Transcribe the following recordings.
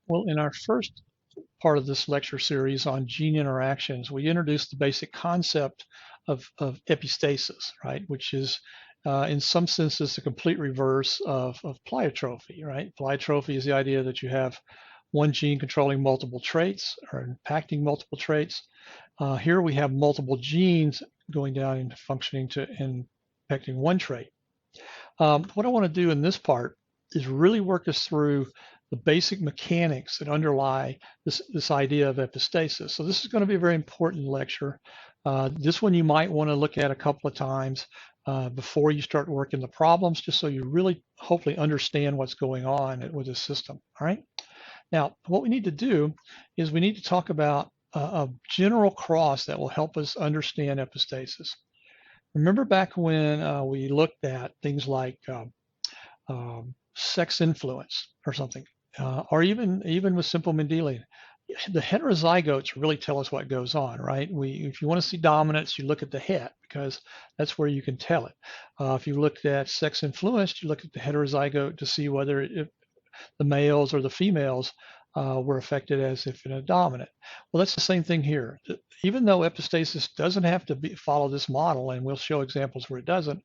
Well, in our first part of this lecture series on gene interactions, we introduced the basic concept of epistasis, right? Which is, in some senses, the complete reverse of pleiotropy, right? Pleiotropy is the idea that you have one gene controlling multiple traits or impacting multiple traits. Here we have multiple genes going down into functioning to impacting one trait. What I want to do in this part is really work us through the basic mechanics that underlie this idea of epistasis. So this is going to be a very important lecture. This one you might want to look at a couple of times before you start working the problems, just so you really hopefully understand what's going on with this system. All right. Now, what we need to do is we need to talk about a general cross that will help us understand epistasis. Remember back when we looked at things like sex influence or something, or even with simple Mendelian, the heterozygotes really tell us what goes on, right? If you want to see dominance, you look at the het because that's where you can tell it. If you looked at sex influenced, you look at the heterozygote to see whether the males or the females were affected as if in a dominant. Well, that's the same thing here. Even though epistasis doesn't have to follow this model, and we'll show examples where it doesn't,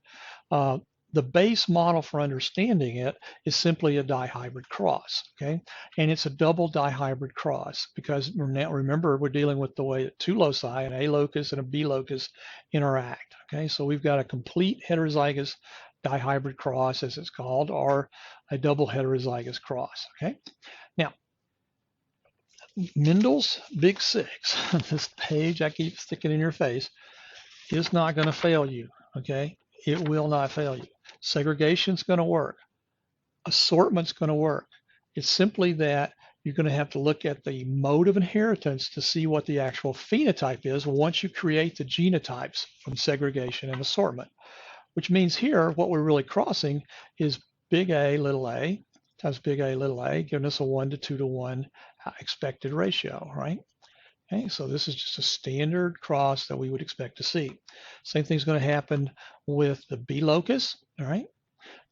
the base model for understanding it is simply a dihybrid cross, okay? And it's a double dihybrid cross because remember, we're dealing with the way that two loci, an A locus and a B locus, interact, okay? So we've got a complete heterozygous dihybrid cross, as it's called, or a double heterozygous cross, okay? Now, Mendel's Big Six, this page I keep sticking in your face, is not going to fail you, okay? It will not fail you. Segregation's going to work. Assortment's going to work. It's simply that you're going to have to look at the mode of inheritance to see what the actual phenotype is once you create the genotypes from segregation and assortment, which means here what we're really crossing is big A little a times big A little a, giving us a 1 to 2 to 1 expected ratio, right? Okay, so this is just a standard cross that we would expect to see. Same thing's going to happen with the B locus, all right?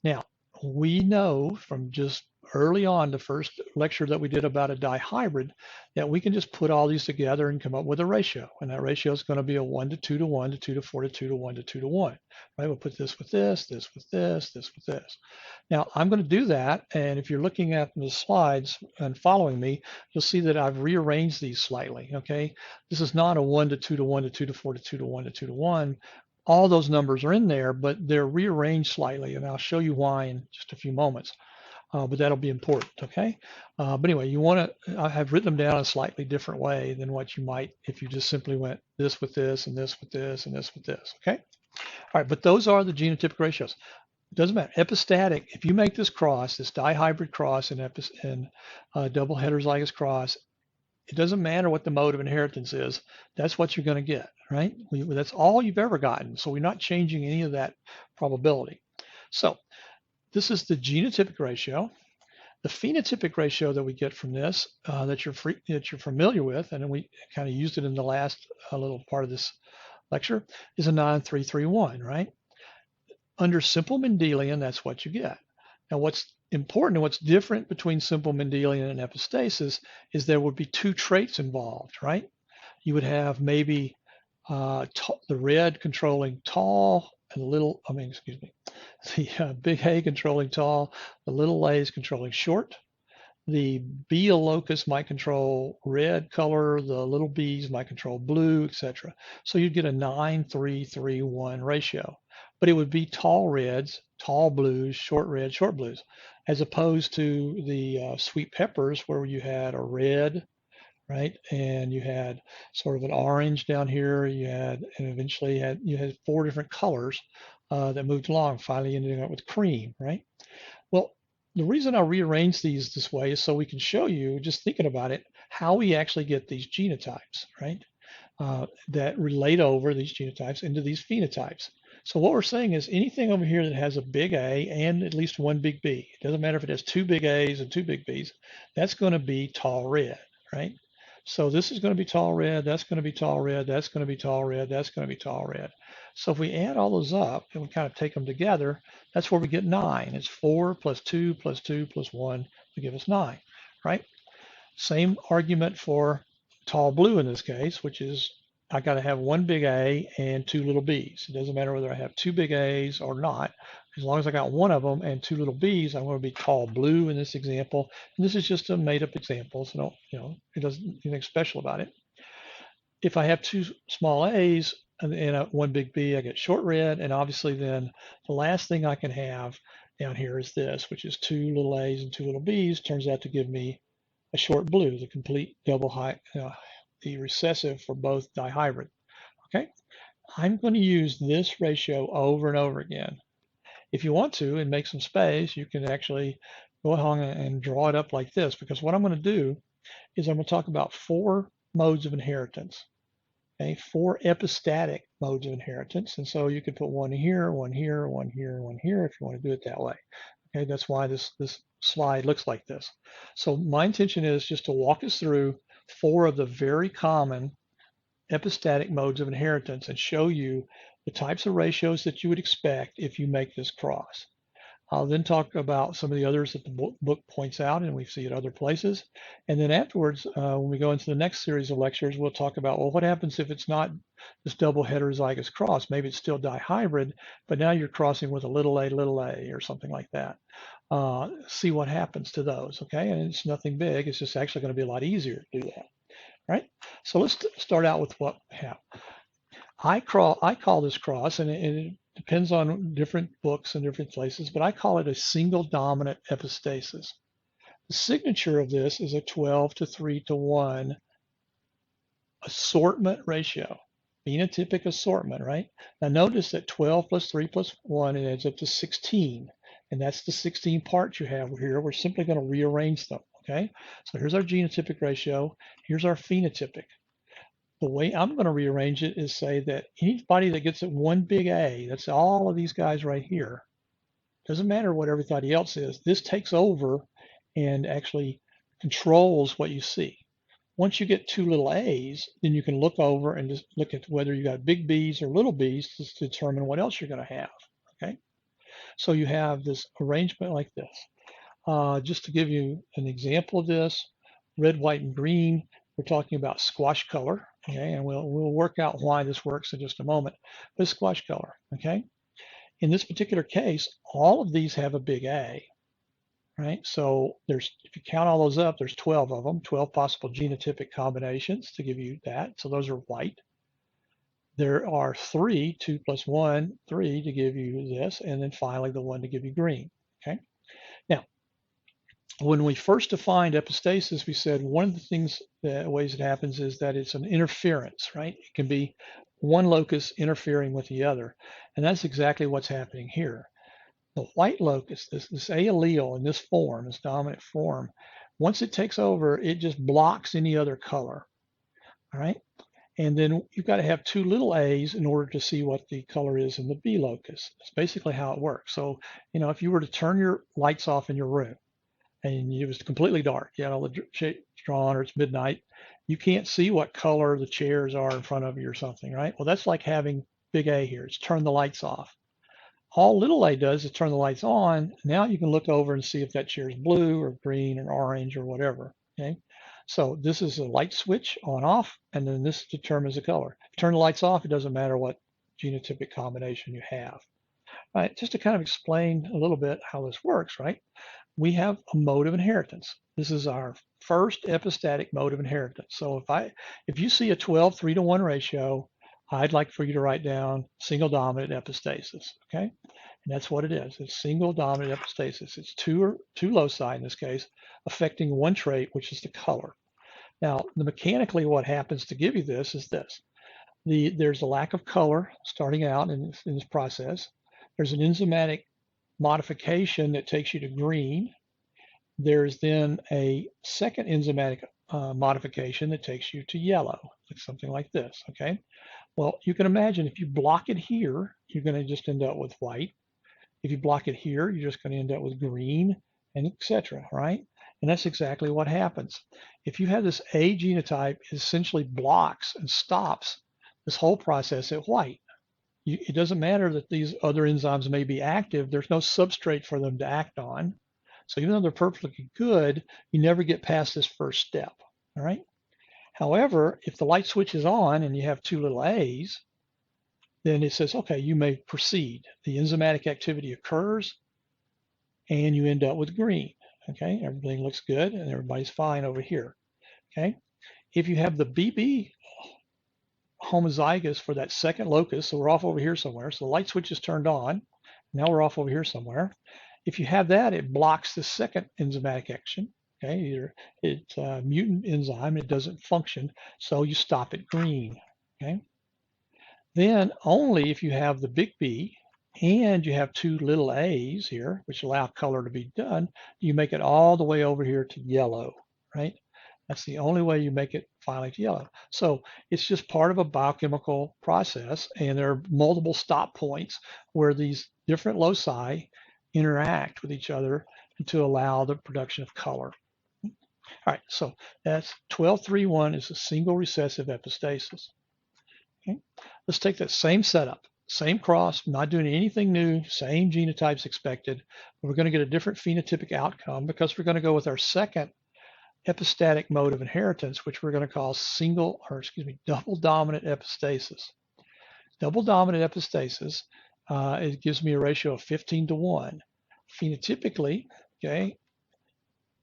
Now, we know from just early on, the first lecture that we did about a dihybrid, that we can just put all these together and come up with a ratio. And that ratio is going to be a 1 to 2 to 1 to 2 to 4 to 2 to 1 to 2 to 1. Right? We'll put this with this, this with this, this with this. Now, I'm going to do that. And if you're looking at the slides and following me, you'll see that I've rearranged these slightly. Okay. This is not a 1 to 2 to 1 to 2 to 4 to 2 to 1 to 2 to 1. All those numbers are in there, but they're rearranged slightly. And I'll show you why in just a few moments. But that'll be important, okay? But anyway, you want to, I have written them down in a slightly different way than what you might if you just simply went this with this and this with this and this with this, okay? All right, but those are the genotypic ratios. It doesn't matter. Epistatic, if you make this cross, this dihybrid cross and double heterozygous cross, it doesn't matter what the mode of inheritance is. That's what you're going to get, right? That's all you've ever gotten. So we're not changing any of that probability. So this is the genotypic ratio. The phenotypic ratio that we get from this that you're familiar with, and we kind of used it in the last little part of this lecture, is a 9-3-3-1, right? Under simple Mendelian, that's what you get. Now, what's important and what's different between simple Mendelian and epistasis is there would be two traits involved, right? You would have maybe the red controlling tall and the big A controlling tall, the little a is controlling short. The B locus might control red color, the little b's might control blue, etc. So you'd get a 9-3-3-1 ratio, but it would be tall reds, tall blues, short reds, short blues, as opposed to the sweet peppers where you had a red, right? And you had sort of an orange down here. And eventually you had 4 different colors that moved along, finally ending up with cream, right? Well, the reason I rearrange these this way is so we can show you, just thinking about it, how we actually get these genotypes, right? That relate over these genotypes into these phenotypes. So what we're saying is anything over here that has a big A and at least one big B, it doesn't matter if it has 2 big A's and 2 big B's, that's going to be tall red, right? So this is going to be tall red, that's going to be tall red, that's going to be tall red, that's going to be tall red. So if we add all those up and we kind of take them together, that's where we get 9. It's 4 plus 2 plus 2 plus 1 to give us 9, right? Same argument for tall blue in this case, which is I got to have one big A and two little b's. It doesn't matter whether I have two big A's or not. As long as I got one of them and two little b's, I'm going to be tall blue in this example. And this is just a made-up example, so don't, it doesn't anything special about it. If I have two small A's and one big B, I get short red, and obviously then the last thing I can have down here is this, which is two little A's and two little B's, turns out to give me a short blue, the complete double high, the recessive for both dihybrid. Okay, I'm going to use this ratio over and over again. If you want to and make some space, you can actually go along and draw it up like this, because what I'm going to do is I'm going to talk about 4 modes of inheritance. Okay, 4 epistatic modes of inheritance, and so you could put one here, one here, one here, one here if you want to do it that way. Okay, that's why this slide looks like this. So my intention is just to walk us through 4 of the very common epistatic modes of inheritance and show you the types of ratios that you would expect if you make this cross. I'll then talk about some of the others that the book points out and we see at other places. And then afterwards, when we go into the next series of lectures, we'll talk about, well, what happens if it's not this double heterozygous cross? Maybe it's still dihybrid, but now you're crossing with a little a, or something like that. See what happens to those, okay? And it's nothing big. It's just actually going to be a lot easier to do that, right? So let's start out with what we have. I call this cross, and it depends on different books and different places, but I call it a single dominant epistasis. The signature of this is a 12:3:1 assortment ratio, phenotypic assortment, right? Now notice that 12 plus 3 plus 1, it adds up to 16, and that's the 16 parts you have here. We're simply going to rearrange them, okay? So here's our genotypic ratio. Here's our phenotypic. The way I'm going to rearrange it is say that anybody that gets one big A, that's all of these guys right here, doesn't matter what everybody else is, this takes over and actually controls what you see. Once you get 2 little A's, then you can look over and just look at whether you got big B's or little B's to determine what else you're going to have, okay? So you have this arrangement like this. Just to give you an example of this, red, white, and green, we're talking about squash color, okay, and we'll work out why this works in just a moment. But squash color, okay. In this particular case, all of these have a big A, right? So there's, if you count all those up, there's 12 of them, 12 possible genotypic combinations to give you that. So those are white. There are 3, 2 plus 1, 3 to give you this, and then finally the 1 to give you green, okay. Now, when we first defined epistasis, we said one of the things that ways it happens is that it's an interference, right? It can be one locus interfering with the other. And that's exactly what's happening here. The white locus, this A allele in this form, this dominant form, once it takes over, it just blocks any other color, all right? And then you've got to have 2 little A's in order to see what the color is in the B locus. That's basically how it works. So, if you were to turn your lights off in your room, and it was completely dark, you had all the shades drawn, or it's midnight, you can't see what color the chairs are in front of you or something, right? Well, that's like having big A here. It's turn the lights off. All little a does is turn the lights on. Now you can look over and see if that chair is blue or green or orange or whatever, okay? So this is a light switch on off, and then this determines the color. If you turn the lights off, it doesn't matter what genotypic combination you have. All right, just to kind of explain a little bit how this works, right? We have a mode of inheritance. This is our first epistatic mode of inheritance. So if you see a 12:3:1 ratio, I'd like for you to write down single dominant epistasis, okay? And that's what it is. It's single dominant epistasis. It's two loci in this case, affecting one trait, which is the color. Now, mechanically what happens to give you this is this. There's a lack of color starting out in this process. There's an enzymatic modification that takes you to green. There's then a second enzymatic modification that takes you to yellow, something like this, okay? Well, you can imagine if you block it here, you're going to just end up with white. If you block it here, you're just going to end up with green, and etc., right? And that's exactly what happens. If you have this A genotype, it essentially blocks and stops this whole process at white. It doesn't matter that these other enzymes may be active. There's no substrate for them to act on. So even though they're perfectly good, you never get past this first step. All right. However, if the light switch is on and you have two little A's, then it says, okay, you may proceed. The enzymatic activity occurs and you end up with green. Okay, everything looks good and everybody's fine over here. Okay, if you have the BB homozygous for that second locus, so we're off over here somewhere, so the light switch is turned on, now we're off over here somewhere. If you have that, it blocks the second enzymatic action. Okay, either it's a mutant enzyme, it doesn't function, so you stop at green. Okay, then only if you have the big B and you have two little a's here, which allow color to be done, you make it all the way over here to yellow, right? That's the only way you make it finally to yellow. So it's just part of a biochemical process, and there are multiple stop points where these different loci interact with each other to allow the production of color. All right, so that's 1231 is a single recessive epistasis. Okay. Let's take that same setup, same cross, not doing anything new, same genotypes expected. But we're going to get a different phenotypic outcome because we're going to go with our second epistatic mode of inheritance, which we're going to call double dominant epistasis. Double dominant epistasis, it gives me a ratio of 15:1. Phenotypically, okay,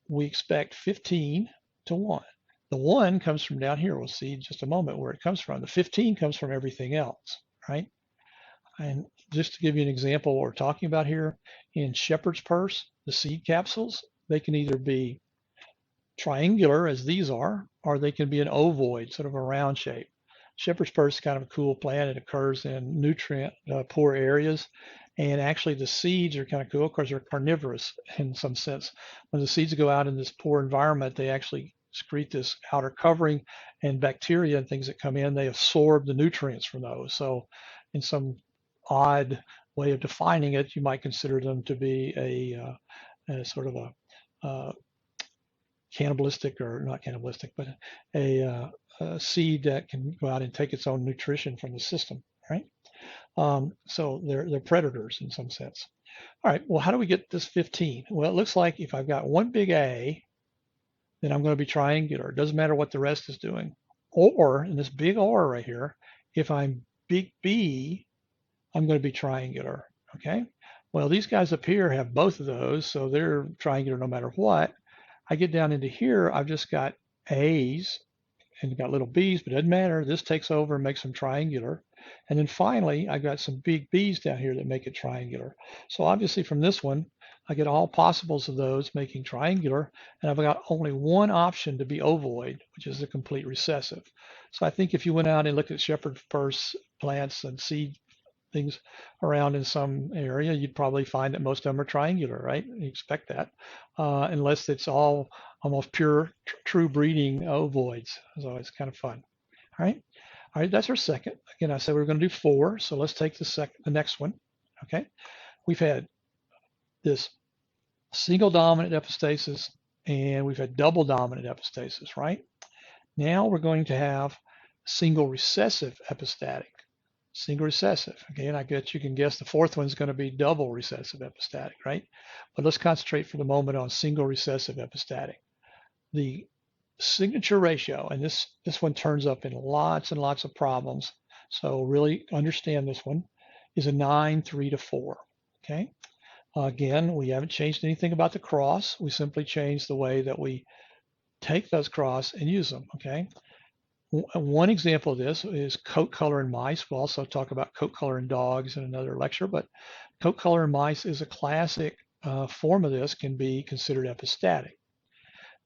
we expect 15:1. The 1 comes from down here. We'll see in just a moment where it comes from. The 15 comes from everything else, right? And just to give you an example of what we're talking about here, in shepherd's purse, the seed capsules, they can either be triangular, as these are, or they can be an ovoid, sort of a round shape. Shepherd's purse is kind of a cool plant. It occurs in nutrient poor areas. And actually the seeds are kind of cool because they're carnivorous in some sense. When the seeds go out in this poor environment, they actually secrete this outer covering, and bacteria and things that come in, they absorb the nutrients from those. So in some odd way of defining it, you might consider them to be a sort of a cannibalistic, or not cannibalistic, but a seed that can go out and take its own nutrition from the system, right? So they're predators in some sense. All right, well, how do we get this 15? Well, it looks like if I've got one big A, then I'm going to be triangular. It doesn't matter what the rest is doing. Or, in this big or right here, if I'm big B, I'm going to be triangular, okay? Well, these guys up here have both of those, so they're triangular no matter what. I get down into here, I've just got A's and got little B's, but it doesn't matter. This takes over and makes them triangular. And then finally, I've got some big B's down here that make it triangular. So obviously from this one, I get all possibles of those making triangular, and I've got only one option to be ovoid, which is the complete recessive. So I think if you went out and looked at shepherd's purse plants and seed things around in some area, you'd probably find that most of them are triangular, right? You expect that, unless it's all almost pure, true breeding ovoids. So it's kind of fun. All right. All right, that's our second. Again, I said we were going to do 4, so let's take the next one. Okay. We've had this single dominant epistasis, and we've had double dominant epistasis, right? Now we're going to have single recessive epistatic. Single recessive. Again, I guess you can guess the fourth one's going to be double recessive epistatic, right? But let's concentrate for the moment on single recessive epistatic. The signature ratio, and this one turns up in lots and lots of problems, so really understand this one, is a 9:3:4. Okay. Again, we haven't changed anything about the cross. We simply changed the way that we take those cross and use them. Okay. One example of this is coat color in mice. We'll also talk about coat color in dogs in another lecture, but coat color in mice is a classic form of this, can be considered epistatic.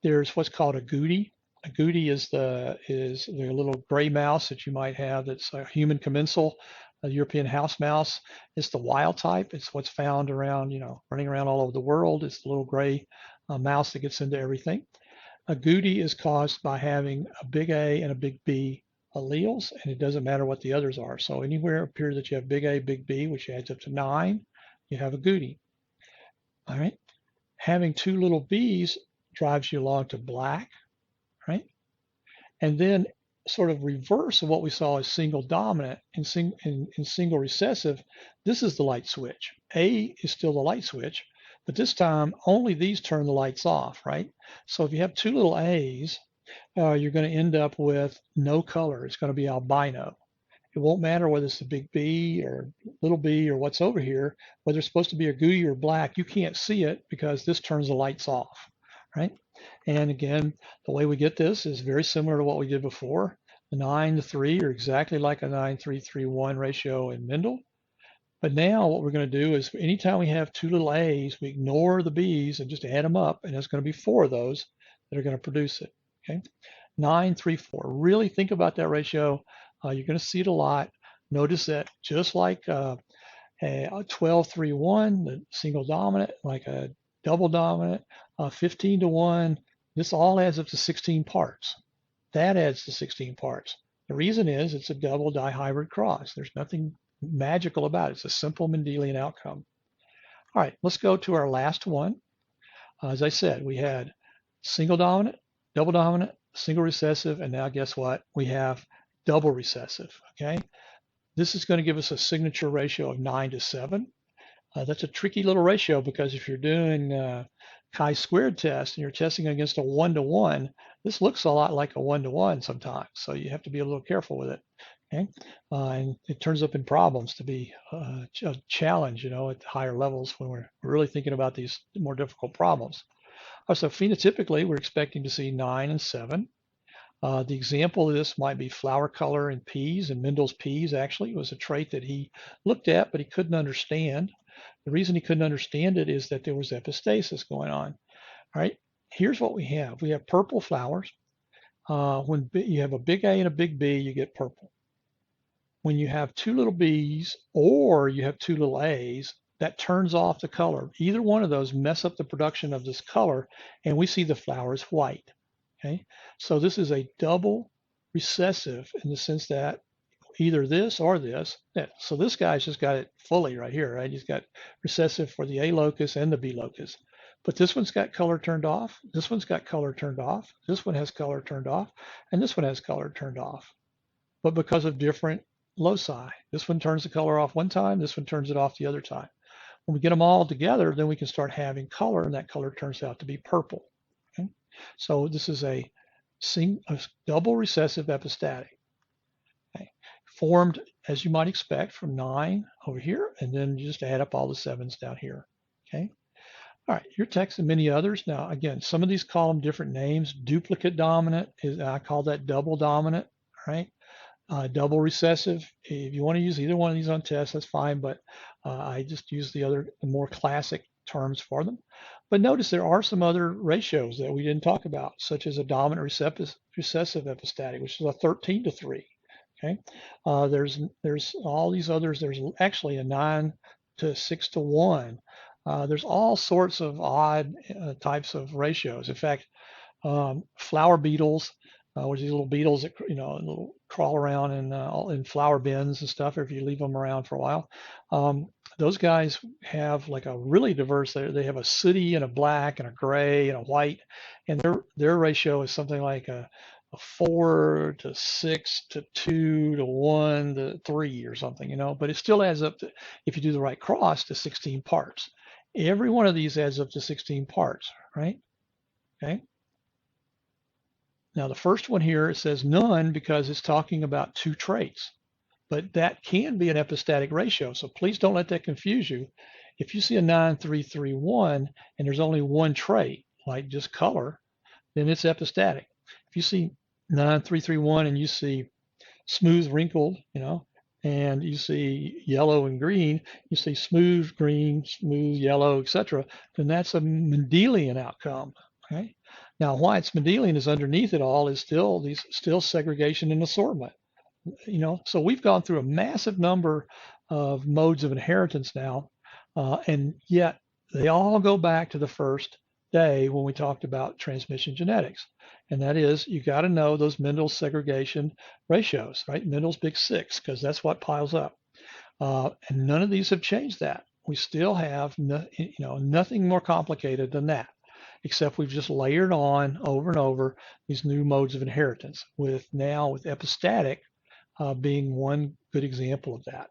There's what's called a goody. A goody is the little gray mouse that you might have that's a human commensal, a European house mouse. It's the wild type. It's what's found around, running around all over the world. It's the little gray mouse that gets into everything. A goody is caused by having a big A and a big B alleles, and it doesn't matter what the others are. So anywhere up here that you have big A, big B, which adds up to 9, you have a goody. All right. Having two little B's drives you along to black, right? And then sort of reverse of what we saw as single dominant in single recessive, this is the light switch. A is still the light switch, But this time, only these turn the lights off, right? So if you have two little A's, you're going to end up with no color. It's going to be albino. It won't matter whether it's a big B or little b or what's over here, whether it's supposed to be a gooey or black, you can't see it because this turns the lights off, right? And again, the way we get this is very similar to what we did before. The 9 to 3 are exactly like a 9:3:3:1 ratio in Mendel. But now what we're going to do is anytime we have two little A's, we ignore the B's and just add them up, and there's going to be 4 of those that are going to produce it, okay? 9:3:4. Really think about that ratio. You're going to see it a lot. Notice that just like a 12:3:1, the single dominant, like a double dominant, 15:1, this all adds up to 16 parts. That adds to 16 parts. The reason is it's a double dihybrid cross. There's nothing magical about it. It's a simple Mendelian outcome. All right, let's go to our last one. As I said, we had single dominant, double dominant, single recessive, and now guess what? We have double recessive, okay? This is going to give us a signature ratio of 9 to 7. That's a tricky little ratio because if you're doing chi-squared test and you're testing against a 1-to-1, this looks a lot like a 1-to-1 sometimes, so you have to be a little careful with it. Okay, and it turns up in problems to be a challenge, at higher levels when we're really thinking about these more difficult problems. So phenotypically, we're expecting to see 9 and 7. The example of this might be flower color in peas, and Mendel's peas actually was a trait that he looked at, but he couldn't understand. The reason he couldn't understand it is that there was epistasis going on. All right, here's what we have. We have purple flowers. When you have a big A and a big B, you get purple. When you have two little B's or you have two little A's, that turns off the color. Either one of those mess up the production of this color, and we see the flower is white. Okay, so this is a double recessive in the sense that either this or this. Yeah, so this guy's just got it fully right here, right? He's got recessive for the A locus and the B locus. But this one's got color turned off. This one's got color turned off. This one has color turned off. And this one has color turned off. But because of different loci, this one turns the color off one time, this one turns it off the other time. When we get them all together, then we can start having color, and that color turns out to be purple. Okay? So this is a double recessive epistatic. Okay? Formed, as you might expect, from 9 over here, and then you just add up all the 7s down here. Okay. All right, your text and many others. Now, again, some of these call them different names. Duplicate dominant, I call that double dominant, right? Double recessive, if you want to use either one of these on tests, that's fine, but I just use the more classic terms for them. But notice there are some other ratios that we didn't talk about, such as a dominant recessive epistatic, which is a 13 to 3. Okay, there's all these others. There's actually a 9 to 6 to 1. There's all sorts of odd types of ratios. In fact, flower beetles, which are these little beetles that little crawl around in flower bins and stuff, or if you leave them around for a while. Those guys have like a really diverse. They have a sooty and a black and a gray and a white, and their ratio is something like a 4 to 6 to 2 to 1 to 3 or something, But it still adds up to, if you do the right cross, to 16 parts. Every one of these adds up to 16 parts, right? Okay. Now the first one here, it says none because it's talking about two traits, but that can be an epistatic ratio. So please don't let that confuse you. If you see a 9:3:3:1 and there's only one trait, like just color, then it's epistatic. If you see 9:3:3:1 and you see smooth wrinkled, and you see yellow and green, you see smooth green, smooth yellow, etc., then that's a Mendelian outcome. Okay. Now, why it's Mendelian is underneath it all is still segregation and assortment. So we've gone through a massive number of modes of inheritance now, and yet they all go back to the first day when we talked about transmission genetics, and that is you got to know those Mendel segregation ratios, right? Mendel's big 6, because that's what piles up, and none of these have changed that. We still have nothing more complicated than that, except we've just layered on over and over these new modes of inheritance, with epistatic being one good example of that.